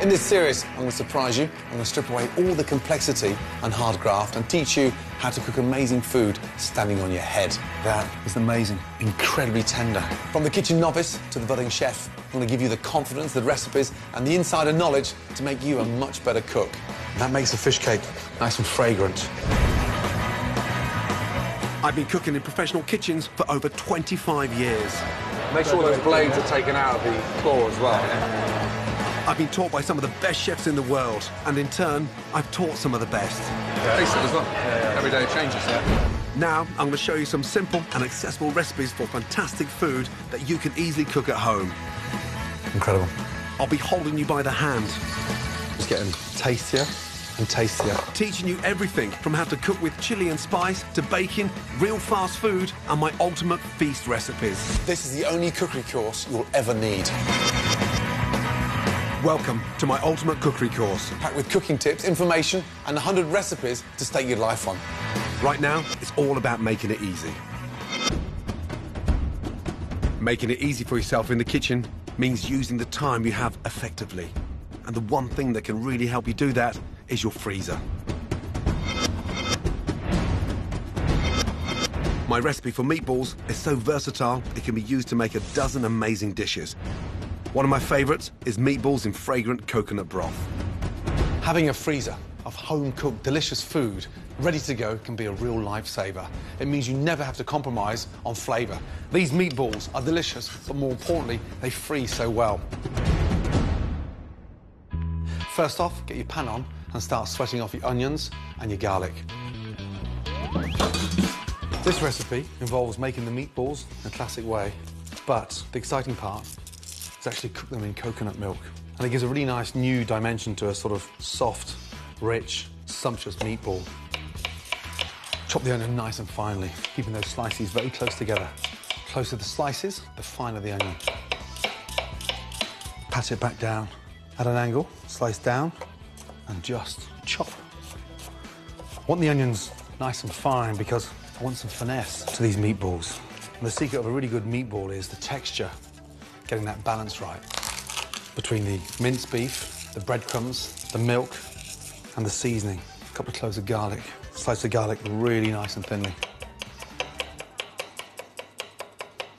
In this series, I'm going to surprise you. I'm going to strip away all the complexity and hard graft and teach you how to cook amazing food standing on your head. That is amazing, incredibly tender. From the kitchen novice to the budding chef, I'm going to give you the confidence, the recipes and the insider knowledge to make you a much better cook. And that makes the fish cake nice and fragrant. I've been cooking in professional kitchens for over 25 years. Make sure those blades are taken out of the claw as well. I've been taught by some of the best chefs in the world, and in turn, I've taught some of the best. Taste it as well. Every day it changes. Now, I'm going to show you some simple and accessible recipes for fantastic food that you can easily cook at home. Incredible. I'll be holding you by the hand. It's getting tastier and tastier. Teaching you everything from how to cook with chili and spice to baking, real fast food, and my ultimate feast recipes. This is the only cookery course you'll ever need. Welcome to my ultimate cookery course. Packed with cooking tips, information, and 100 recipes to stake your life on. Right now, it's all about making it easy. Making it easy for yourself in the kitchen means using the time you have effectively. And the one thing that can really help you do that is your freezer. My recipe for meatballs is so versatile, it can be used to make a dozen amazing dishes. One of my favourites is meatballs in fragrant coconut broth. Having a freezer of home-cooked, delicious food ready to go can be a real lifesaver. It means you never have to compromise on flavour. These meatballs are delicious, but more importantly, they freeze so well. First off, get your pan on and start sweating off your onions and your garlic. This recipe involves making the meatballs in a classic way, but the exciting part is actually cook them in coconut milk. And it gives a really nice new dimension to a sort of soft, rich, sumptuous meatball. Chop the onion nice and finely, keeping those slices very close together. The closer the slices, the finer the onion. Pat it back down at an angle, slice down, and just chop. I want the onions nice and fine because I want some finesse to these meatballs. And the secret of a really good meatball is the texture, getting that balance right between the minced beef, the breadcrumbs, the milk, and the seasoning. A couple of cloves of garlic. Slice the garlic really nice and thinly.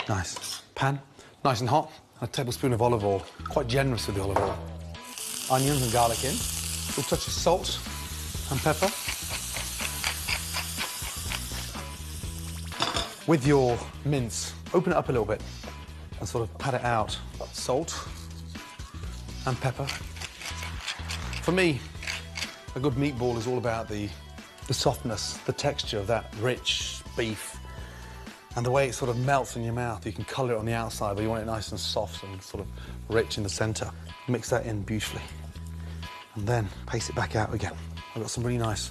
Nice. Pan, nice and hot. And a tablespoon of olive oil. Quite generous with the olive oil. Onions and garlic in. A little touch of salt and pepper. With your mince, open it up a little bit and sort of pat it out. Salt and pepper. For me, a good meatball is all about the softness, the texture of that rich beef and the way it sort of melts in your mouth. You can colour it on the outside, but you want it nice and soft and sort of rich in the centre. Mix that in beautifully. And then paste it back out again. I've got some really nice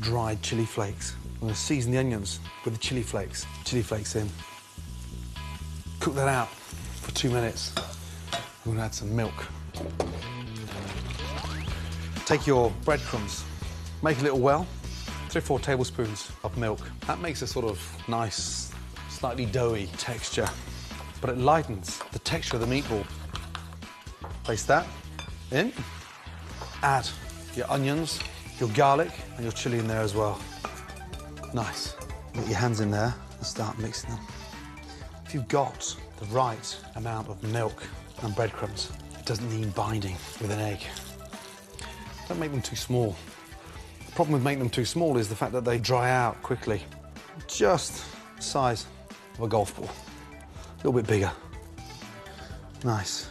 dried chilli flakes. I'm going to season the onions with the chilli flakes. Chilli flakes in. Cook that out for 2 minutes. I'm going to add some milk. Take your breadcrumbs, make a little well, 3 or 4 tablespoons of milk. That makes a sort of nice, slightly doughy texture, but it lightens the texture of the meatball. Place that in. Add your onions, your garlic, and your chilli in there as well. Nice. Get your hands in there and start mixing them. If you've got the right amount of milk and breadcrumbs, it doesn't need binding with an egg. Don't make them too small. The problem with making them too small is the fact that they dry out quickly. Just the size of a golf ball. A little bit bigger. Nice.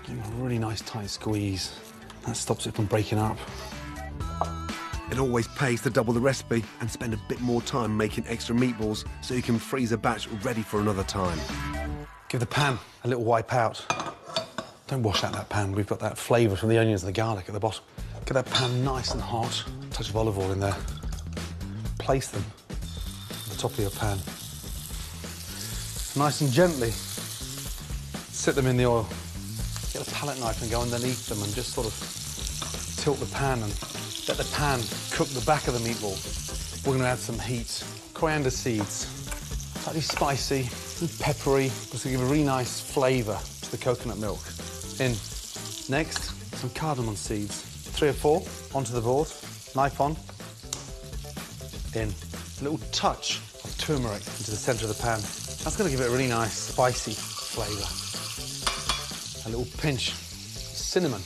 Give them a really nice tight squeeze. That stops it from breaking up. It always pays to double the recipe and spend a bit more time making extra meatballs so you can freeze a batch ready for another time. Give the pan a little wipe out. Don't wash out that pan. We've got that flavour from the onions and the garlic at the bottom. Get that pan nice and hot. Touch of olive oil in there. Place them at the top of your pan. Nice and gently sit them in the oil. Get a palette knife and go underneath them and just sort of tilt the pan and let the pan cook the back of the meatball. We're going to add some heat. Coriander seeds. Slightly spicy and peppery. Just to give a really nice flavour to the coconut milk. In. Next, some cardamom seeds. 3 or 4 onto the board, knife on, in. A little touch of turmeric into the centre of the pan. That's going to give it a really nice, spicy flavour. A little pinch of cinnamon.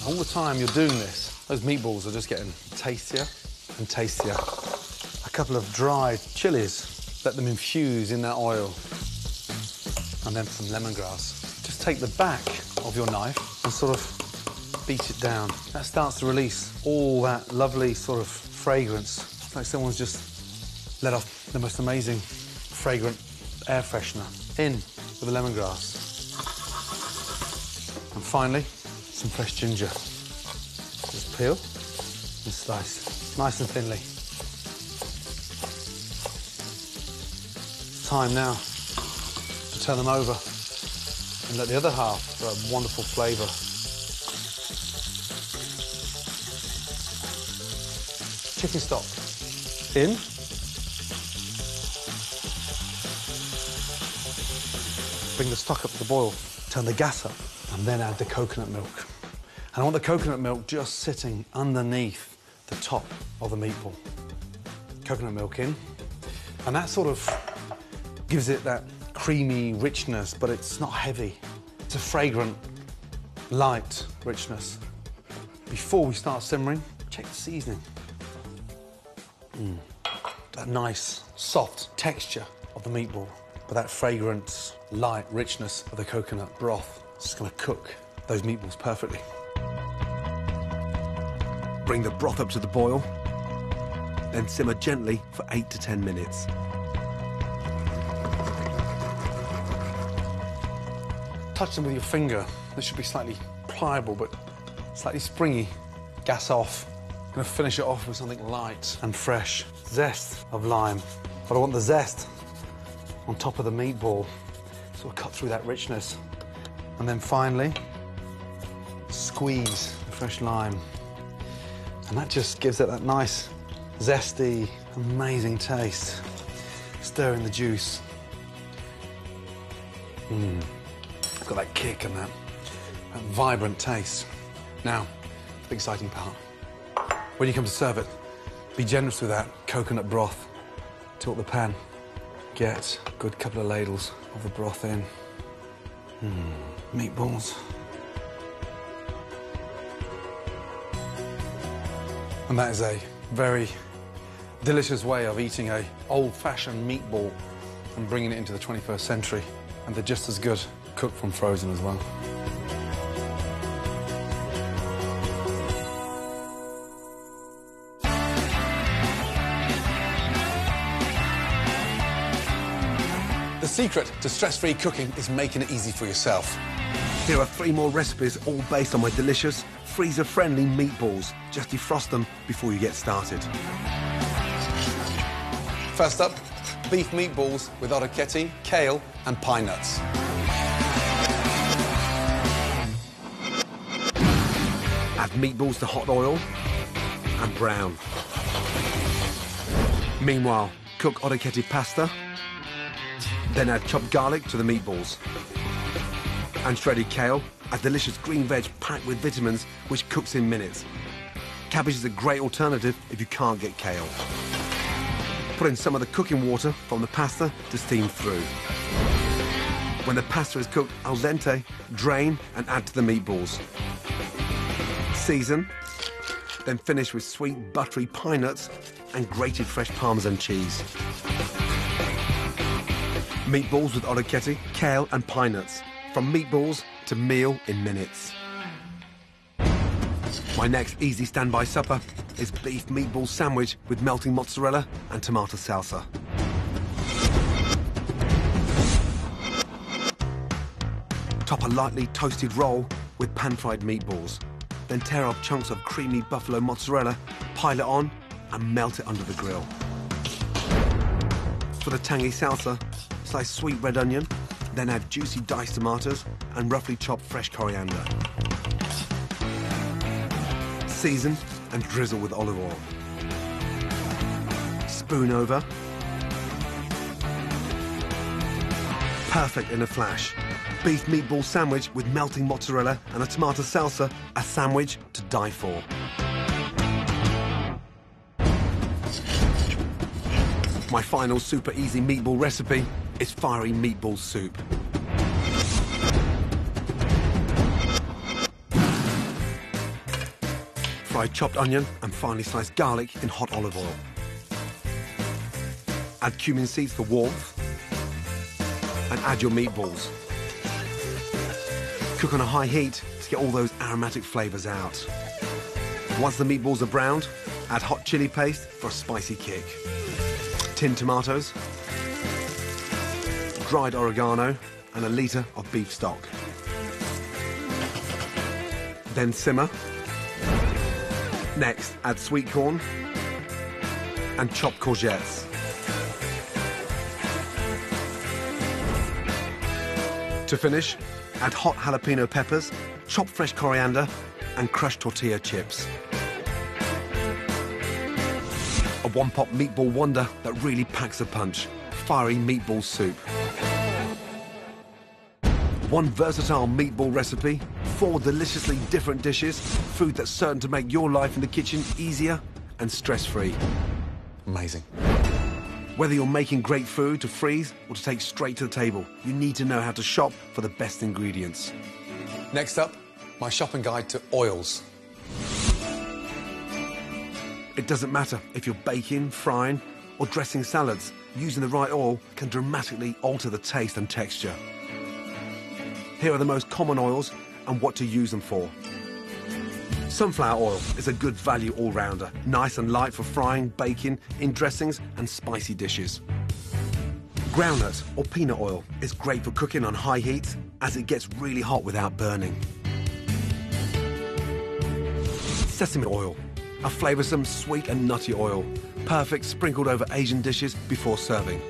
All the time you're doing this, those meatballs are just getting tastier and tastier. A couple of dried chilies, let them infuse in that oil. And then some lemongrass. Just take the back of your knife and sort of beat it down. That starts to release all that lovely sort of fragrance. It's like someone's just let off the most amazing fragrant air freshener. In with the lemongrass. And finally, some fresh ginger. Just peel and slice, nice and thinly. Time now to turn them over and let the other half for a wonderful flavour. Chicken stock in. Bring the stock up to the boil, turn the gas up, and then add the coconut milk. And I want the coconut milk just sitting underneath the top of the meatball. Coconut milk in, and that sort of gives it that creamy richness, but it's not heavy. It's a fragrant, light richness. Before we start simmering, check the seasoning. That nice, soft texture of the meatball, but that fragrant, light richness of the coconut broth. It's just going to cook those meatballs perfectly. Bring the broth up to the boil, then simmer gently for 8 to 10 minutes. Touch them with your finger. They should be slightly pliable, but slightly springy. Gas off. I'm going to finish it off with something light and fresh. Zest of lime. But I want the zest on top of the meatball, sort of cut through that richness. And then finally, squeeze the fresh lime. And that just gives it that nice, zesty, amazing taste. Stir in the juice. It's got that kick and that vibrant taste. Now, the exciting part. When you come to serve it, be generous with that coconut broth. Tilt the pan. Get a good couple of ladles of the broth in. Meatballs. And that is a very delicious way of eating a old-fashioned meatball and bringing it into the 21st century. And they're just as good cooked from frozen as well. The secret to stress-free cooking is making it easy for yourself. Here are 3 more recipes, all based on my delicious, freezer-friendly meatballs. Just defrost them before you get started. First up, beef meatballs with orecchiette, kale and pine nuts. Add meatballs to hot oil and brown. Meanwhile, cook orecchiette pasta. Then add chopped garlic to the meatballs. And shredded kale, a delicious green veg packed with vitamins which cooks in minutes. Cabbage is a great alternative if you can't get kale. Put in some of the cooking water from the pasta to steam through. When the pasta is cooked al dente, drain and add to the meatballs. Season, then finish with sweet buttery pine nuts and grated fresh Parmesan cheese. Meatballs with orecchiette, kale and pine nuts. From meatballs to meal in minutes. My next easy standby supper is beef meatball sandwich with melting mozzarella and tomato salsa. Top a lightly toasted roll with pan-fried meatballs. Then tear off chunks of creamy buffalo mozzarella, pile it on and melt it under the grill. For the tangy salsa, slice sweet red onion, then add juicy diced tomatoes and roughly chopped fresh coriander. Season and drizzle with olive oil. Spoon over. Perfect in a flash. beef meatball sandwich with melting mozzarella and a tomato salsa, a sandwich to die for. My final super easy meatball recipe is fiery meatball soup. Fry chopped onion and finely sliced garlic in hot olive oil. Add cumin seeds for warmth and add your meatballs. Cook on a high heat to get all those aromatic flavours out. Once the meatballs are browned, add hot chili paste for a spicy kick. Tinned tomatoes, dried oregano and a litre of beef stock. Then simmer. Next, add sweet corn and chopped courgettes. To finish, add hot jalapeno peppers, chopped fresh coriander and crushed tortilla chips. A one-pot meatball wonder that really packs a punch. Fiery meatball soup. One versatile meatball recipe, 4 deliciously different dishes, food that's certain to make your life in the kitchen easier and stress-free. Amazing. Whether you're making great food to freeze or to take straight to the table, you need to know how to shop for the best ingredients. Next up, my shopping guide to oils. It doesn't matter if you're baking, frying or dressing salads, using the right oil can dramatically alter the taste and texture. Here are the most common oils and what to use them for. Sunflower oil is a good value all-rounder, nice and light for frying, baking, in dressings and spicy dishes. Groundnut or peanut oil is great for cooking on high heat as it gets really hot without burning. Sesame oil, a flavoursome, sweet and nutty oil, perfect sprinkled over Asian dishes before serving.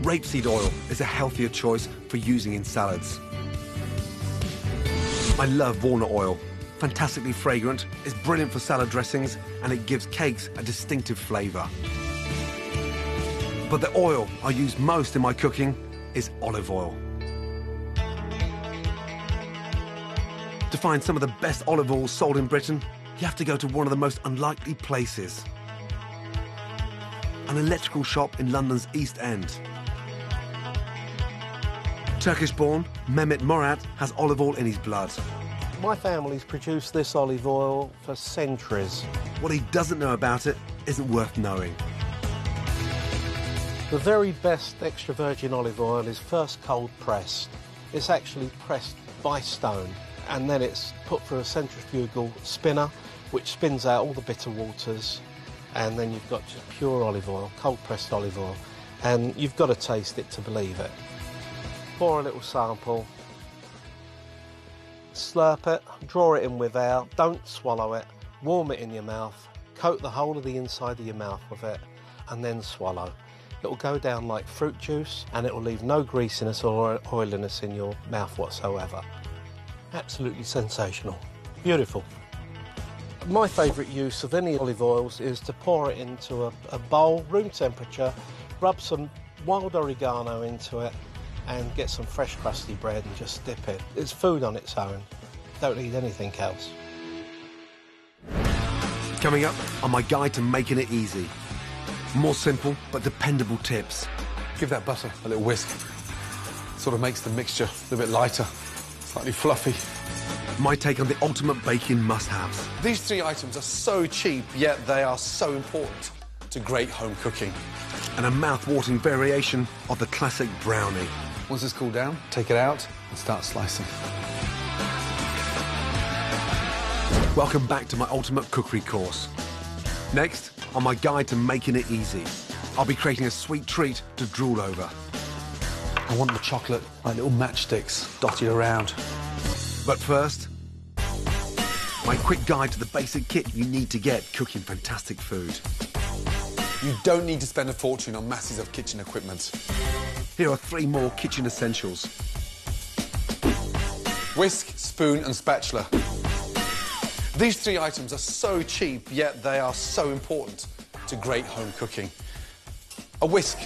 Rapeseed oil is a healthier choice for using in salads. I love walnut oil. Fantastically fragrant, is brilliant for salad dressings and it gives cakes a distinctive flavour. But the oil I use most in my cooking is olive oil. To find some of the best olive oil sold in Britain, you have to go to one of the most unlikely places. An electrical shop in London's East End. Turkish-born Mehmet Murat has olive oil in his blood. My family's produced this olive oil for centuries. What he doesn't know about it isn't worth knowing. The very best extra virgin olive oil is first cold pressed. It's actually pressed by stone and then it's put through a centrifugal spinner which spins out all the bitter waters, and then you've got just pure olive oil, cold pressed olive oil, and you've got to taste it to believe it. Pour a little sample, slurp it, draw it in without, don't swallow it, warm it in your mouth, coat the whole of the inside of your mouth with it, and then swallow. It'll go down like fruit juice, and it will leave no greasiness or oiliness in your mouth whatsoever. Absolutely sensational. Beautiful. My favourite use of any olive oils is to pour it into a bowl, room temperature, rub some wild oregano into it, and get some fresh crusty bread and just dip it. It's food on its own. Don't need anything else. Coming up on my guide to making it easy. More simple but dependable tips. Give that butter a little whisk. Sort of makes the mixture a little bit lighter, slightly fluffy. My take on the ultimate baking must-haves. These 3 items are so cheap, yet they are so important to great home cooking. And a mouth-watering variation of the classic brownie. Once it's cooled down, take it out and start slicing. Welcome back to my ultimate cookery course. Next, on my guide to making it easy, I'll be creating a sweet treat to drool over. I want the chocolate like little matchsticks dotted around. But first, my quick guide to the basic kit you need to get cooking fantastic food. You don't need to spend a fortune on masses of kitchen equipment. Here are 3 more kitchen essentials. Whisk, spoon and spatula. These 3 items are so cheap, yet they are so important to great home cooking. A whisk.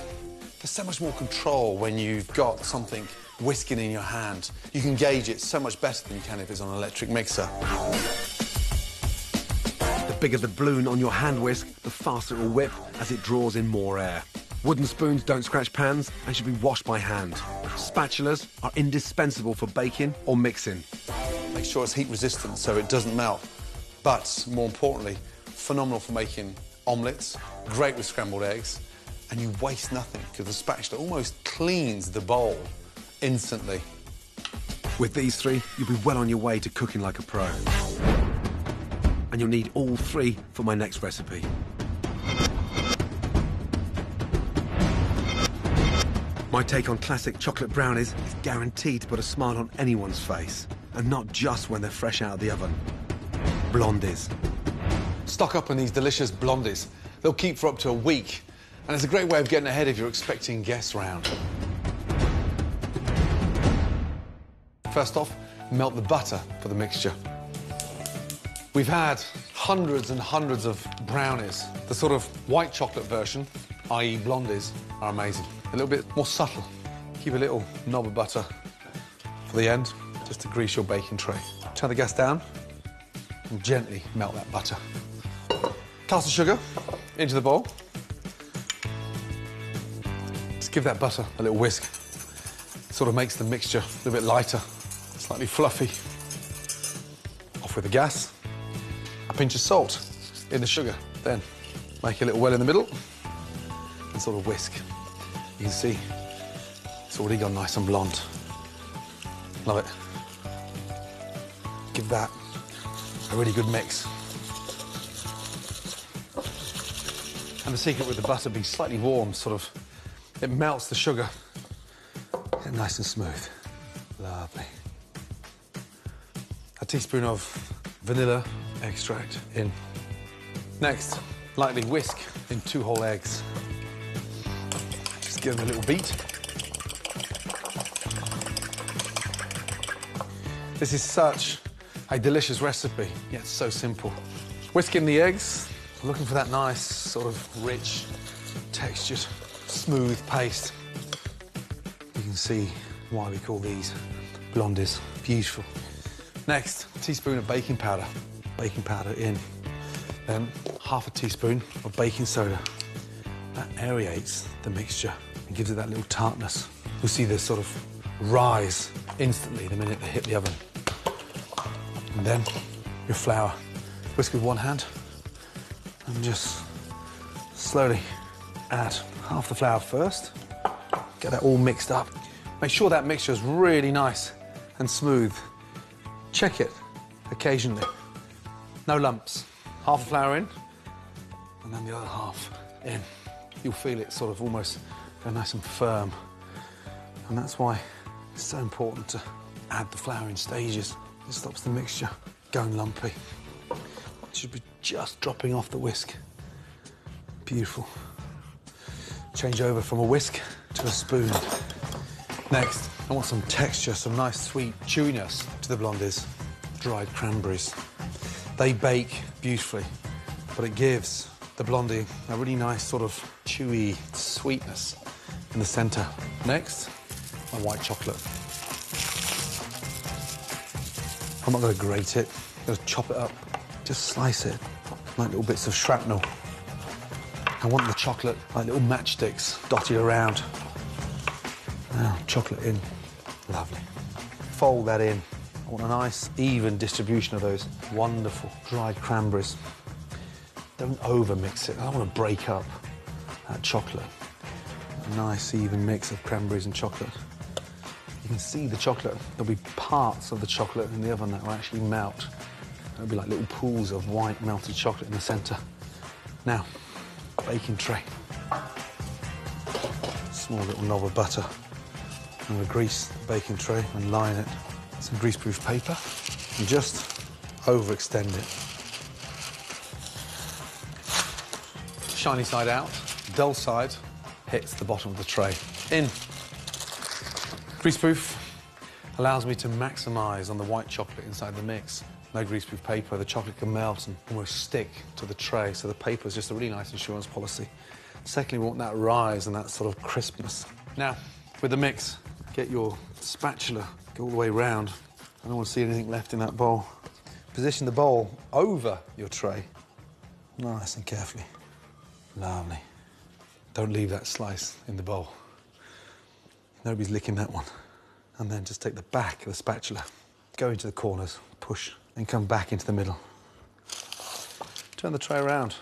There's so much more control when you've got something whisking in your hand. You can gauge it so much better than you can if it's on an electric mixer. The bigger the balloon on your hand whisk, the faster it will whip as it draws in more air. Wooden spoons don't scratch pans and should be washed by hand. Spatulas are indispensable for baking or mixing. Make sure it's heat resistant so it doesn't melt. But more importantly, phenomenal for making omelettes, great with scrambled eggs, and you waste nothing because the spatula almost cleans the bowl instantly. With these three, you'll be well on your way to cooking like a pro. And you'll need all three for my next recipe. My take on classic chocolate brownies is guaranteed to put a smile on anyone's face, and not just when they're fresh out of the oven. Blondies. Stock up on these delicious blondies. They'll keep for up to a week, and it's a great way of getting ahead if you're expecting guests round. First off, melt the butter for the mixture. We've had hundreds and hundreds of brownies. The sort of white chocolate version, i.e. blondies, are amazing. A little bit more subtle. Keep a little knob of butter for the end, just to grease your baking tray. Turn the gas down and gently melt that butter. Toss the sugar into the bowl. Just give that butter a little whisk. It sort of makes the mixture a little bit lighter, slightly fluffy. Off with the gas. A pinch of salt in the sugar. Then make a little well in the middle and sort of whisk. You can see it's already gone nice and blonde. Love it. Give that a really good mix. And the secret with the butter being slightly warm, sort of, it melts the sugar. Get it nice and smooth. Lovely. A teaspoon of vanilla extract in. Next, lightly whisk in 2 whole eggs. Just give them a little beat. This is such a delicious recipe, yet so simple. Whisk in the eggs, looking for that nice, sort of rich, textured, smooth paste. You can see why we call these blondies. Beautiful. Next, a teaspoon of baking powder. Baking powder in. Then half a teaspoon of baking soda. That aerates the mixture and gives it that little tartness. You'll see this sort of rise instantly the minute they hit the oven. And then your flour. Whisk with one hand and just slowly add half the flour first. Get that all mixed up. Make sure that mixture is really nice and smooth. Check it occasionally. No lumps. Half the flour in, and then the other half in. You'll feel it sort of almost go nice and firm. And that's why it's so important to add the flour in stages. It stops the mixture going lumpy. It should be just dropping off the whisk. Beautiful. Change over from a whisk to a spoon. Next, I want some texture, some nice sweet chewiness to the blondies. Dried cranberries. They bake beautifully, but it gives the blondie a really nice sort of chewy sweetness in the centre. Next, my white chocolate. I'm not going to grate it, I'm going to chop it up, just slice it like little bits of shrapnel. I want the chocolate like little matchsticks dotted around. Now, chocolate in. Lovely. Fold that in. I want a nice, even distribution of those wonderful dried cranberries. Don't over-mix it. I don't want to break up that chocolate. A nice, even mix of cranberries and chocolate. You can see the chocolate. There'll be parts of the chocolate in the oven that will actually melt. There'll be like little pools of white melted chocolate in the centre. Now, baking tray. Small little knob of butter. I'm going to grease the baking tray and line it with some greaseproof paper and just overextend it. Shiny side out, dull side hits the bottom of the tray. In. Greaseproof allows me to maximise on the white chocolate inside the mix. No greaseproof paper, the chocolate can melt and almost stick to the tray, so the paper is just a really nice insurance policy. Secondly, we want that rise and that sort of crispness. Now, with the mix, Get your spatula, go all the way round. I don't want to see anything left in that bowl. Position the bowl over your tray. Nice and carefully. Lovely. Don't leave that slice in the bowl. Nobody's licking that one. And then just take the back of the spatula, go into the corners, push, and come back into the middle. Turn the tray around.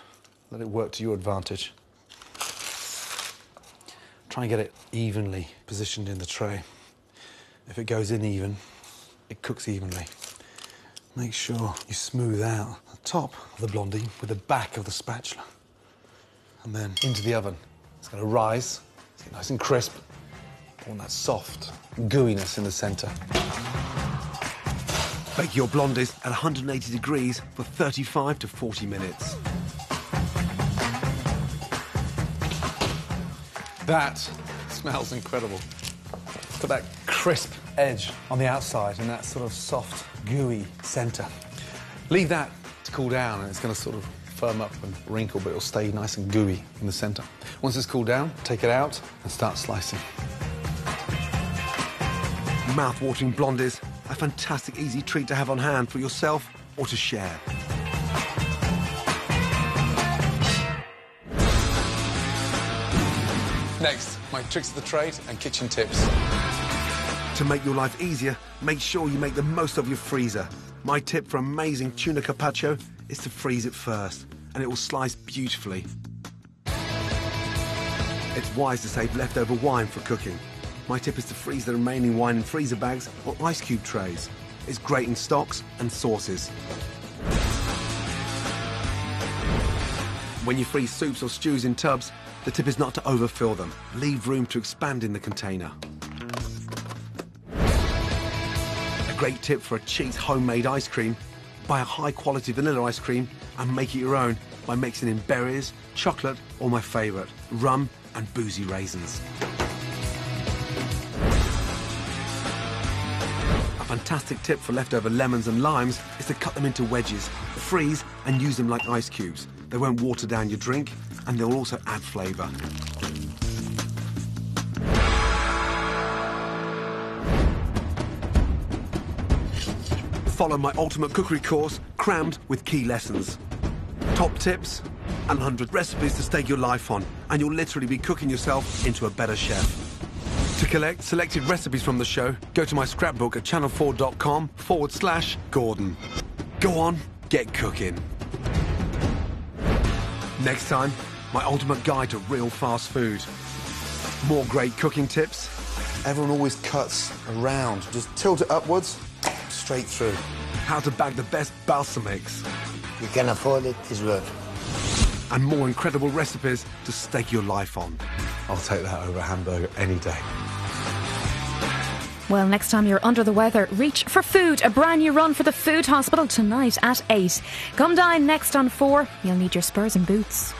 Let it work to your advantage. Try and get it evenly positioned in the tray. If it goes in even, it cooks evenly. Make sure you smooth out the top of the blondie with the back of the spatula. And then into the oven. It's going to rise, it's nice and crisp. I want that soft gooiness in the centre. Bake your blondies at 180 degrees for 35 to 40 minutes. That smells incredible. Got that crisp edge on the outside and that sort of soft, gooey centre. Leave that to cool down and it's going to sort of firm up and wrinkle, but it'll stay nice and gooey in the centre. Once it's cooled down, take it out and start slicing. Mouth-watering blondies, a fantastic easy treat to have on hand for yourself or to share. Next, my tricks of the trade and kitchen tips. To make your life easier, make sure you make the most of your freezer. My tip for amazing tuna carpaccio is to freeze it first, and it will slice beautifully. It's wise to save leftover wine for cooking. My tip is to freeze the remaining wine in freezer bags or ice cube trays. It's great in stocks and sauces. When you freeze soups or stews in tubs, the tip is not to overfill them. Leave room to expand in the container. A great tip for a cheese homemade ice cream: buy a high-quality vanilla ice cream and make it your own by mixing in berries, chocolate, or my favourite, rum and boozy raisins. A fantastic tip for leftover lemons and limes is to cut them into wedges, freeze and use them like ice cubes. They won't water down your drink and they'll also add flavour. Follow my ultimate cookery course, crammed with key lessons. Top tips and 100 recipes to stake your life on, and you'll literally be cooking yourself into a better chef. To collect selected recipes from the show, go to my scrapbook at channel4.com/Gordon. Go on, get cooking. Next time, my ultimate guide to real fast food. More great cooking tips. Everyone always cuts around. Just tilt it upwards, straight through. How to bag the best balsamics. You can afford it, it's worth it. And more incredible recipes to stake your life on. I'll take that over a hamburger any day. Well, next time you're under the weather, reach for food. A brand new run for the Food Hospital tonight at 8. Come down next on 4. You'll need your spurs and boots.